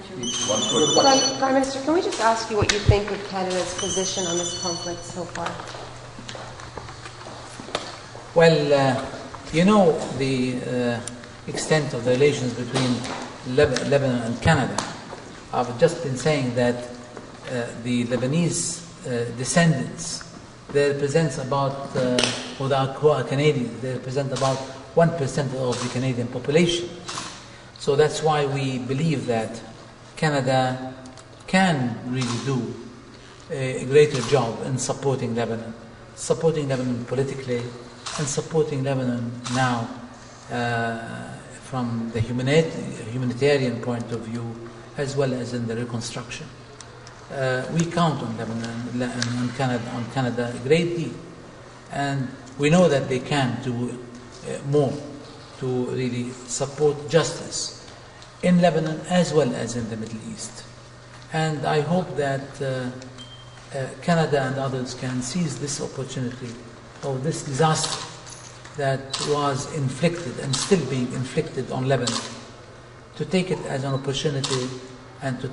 Prime Minister, can we just ask you what you think of Canada's position on this conflict so far? Well, you know the extent of the relations between Lebanon and Canada. I've just been saying that the Lebanese descendants, they represent about, who are Canadians, they represent about 1% of the Canadian population. So that's why we believe that Canada can really do a greater job in supporting Lebanon politically, and supporting Lebanon now from the humanitarian point of view, as well as in the reconstruction. We count on Lebanon and on Canada a great deal, and we know that they can do more to really support justice in Lebanon as well as in the Middle East. And I hope that Canada and others can seize this opportunity of this disaster that was inflicted and still being inflicted on Lebanon, to take it as an opportunity and to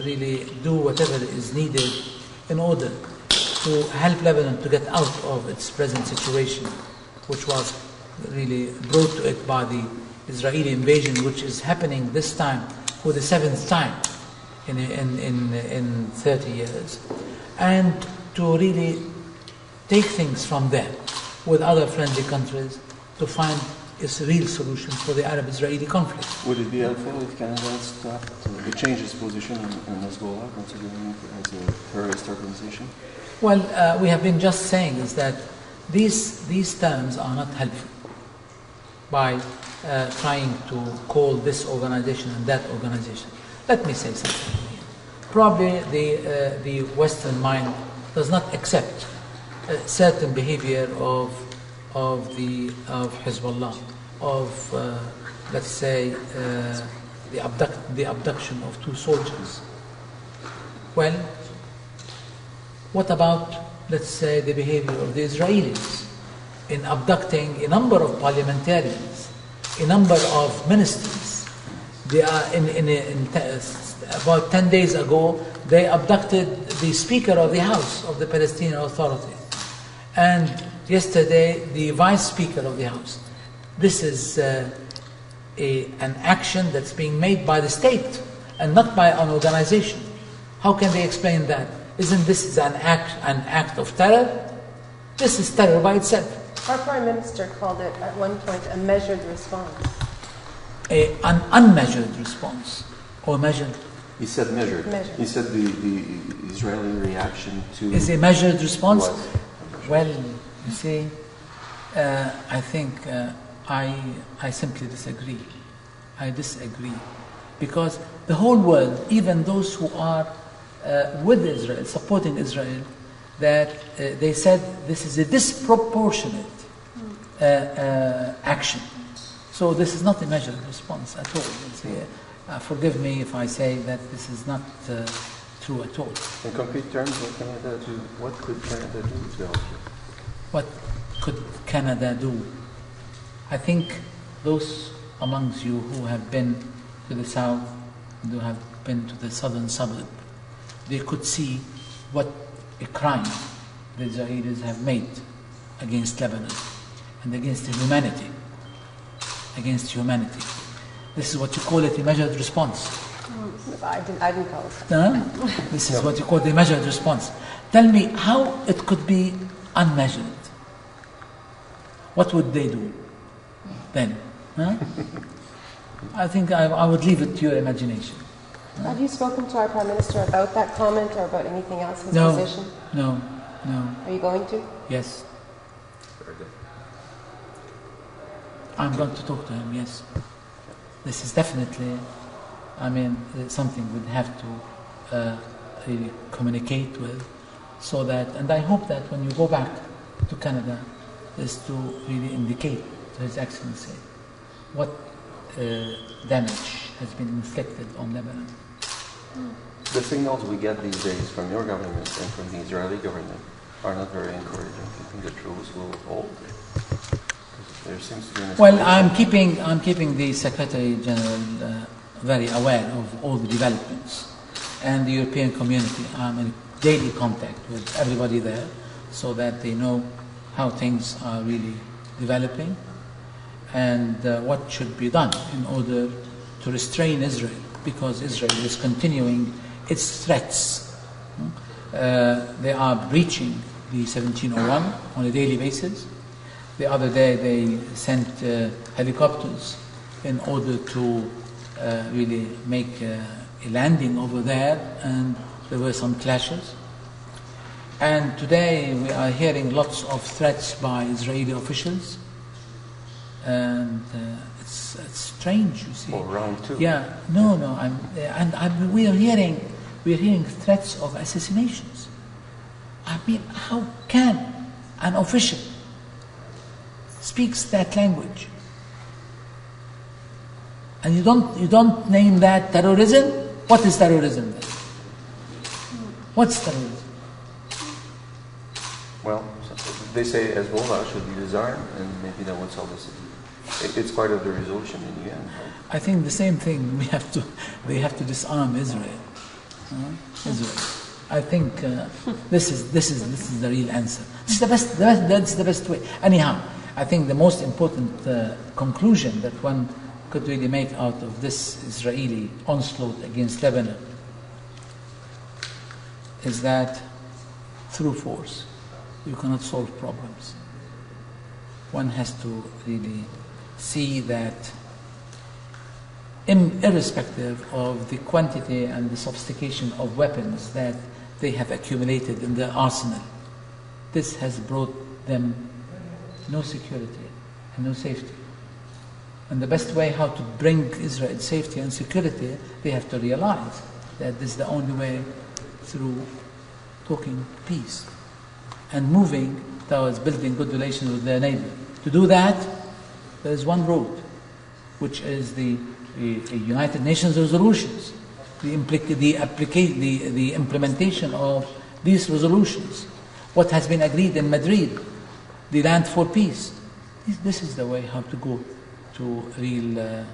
really do whatever is needed in order to help Lebanon to get out of its present situation, which was really brought to it by the Israeli invasion, which is happening this time for the 7th time in 30 years, and to really take things from there with other friendly countries to find a real solution for the Arab-Israeli conflict. Would it be helpful if Canada stopped to change its position on Hezbollah, considering it as a terrorist organization? Well, we have been just saying is that these terms are not helpful by trying to call this organization and that organization. Let me say something. Probably the Western mind does not accept certain behavior of Hezbollah, of let's say the abduction of 2 soldiers. Well, what about, let's say, the behavior of the Israelis in abducting a number of parliamentarians, a number of ministers? They are about 10 days ago, they abducted the Speaker of the House of the Palestinian Authority, and yesterday the Vice Speaker of the House. This is an action that's being made by the state and not by an organization. How can they explain that? Isn't this an act of terror? This is terror by itself. Our Prime Minister called it at one point a measured response. An unmeasured response, or measured. He said measured. He said the Israeli reaction to is a measured response. Was. Well, you see, I think I simply disagree. I disagree, because the whole world, even those who are with Israel, supporting Israel, that they said this is a disproportionate action. So this is not a measured response at all. Forgive me if I say that this is not true at all. In concrete terms, what could Canada do to help you? What could Canada do? I think those amongst you who have been to the south, who have been to the southern suburb, they could see what a crime the Israelis have made against Lebanon and against humanity. Against humanity. This is what you call it a measured response. I didn't call it that. No? This is what you call the measured response. Tell me how it could be unmeasured. What would they do then? Huh? I think I would leave it to your imagination. Have you spoken to our Prime Minister about that comment or about anything else, his No, position? no. Are you going to? Yes. Very good. I'm going to talk to him, yes. This is definitely, something we'd have to really communicate with, so that, and I hope that when you go back to Canada, is to really indicate to His Excellency what damage has been inflicted on Lebanon. The signals we get these days from your government and from the Israeli government are not very encouraging. Do you think the truce will hold? There seems to be an well, I'm keeping the Secretary General very aware of all the developments. And the European community, I'm in daily contact with everybody there so that they know how things are really developing and what should be done in order to restrain Israel, because Israel is continuing its threats. They are breaching the 1701 on a daily basis. The other day they sent helicopters in order to really make a landing over there, and there were some clashes. And today we are hearing lots of threats by Israeli officials, and it's strange, you see. Well, round two. Yeah, no, we are hearing threats of assassinations. I mean, how can an official speaks that language and you don't name that terrorism? What is terrorism then? What's terrorism? Well, they say Hezbollah should be disarmed, and maybe that would solve this. It's part of the resolution in the end. Right? I think the same thing. They have to disarm Israel. Israel. I think this is the real answer. This is the best. That's the best way. Anyhow, I think the most important conclusion that one could really make out of this Israeli onslaught against Lebanon is that through force you cannot solve problems. One has to really see that irrespective of the quantity and the sophistication of weapons that they have accumulated in their arsenal, this has brought them no security and no safety. And the best way how to bring Israel safety and security, they have to realize that this is the only way through talking peace and moving towards building good relations with their neighbor. To do that, there is one road, which is the United Nations resolutions, the implementation of these resolutions, what has been agreed in Madrid, the land for peace. This is the way how to go to real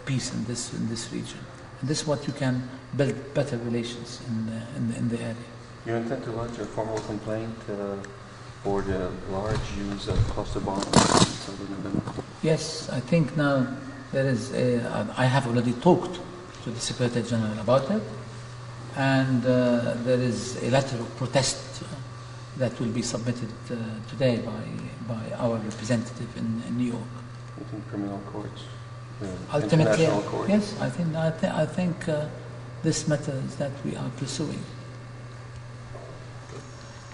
peace in this region. And this is what you can build better relations in the area. You intend to launch a formal complaint for the large use of cluster bombs in southern Lebanon? Yes, I think now there is I have already talked to the Secretary General about it, and there is a letter of protest that will be submitted today by our representative in New York. In criminal courts? Ultimately, international courts? yes, I think this matter is that we are pursuing.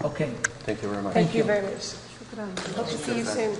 Okay. Thank you very much. Thank you very much. Hope to see you soon.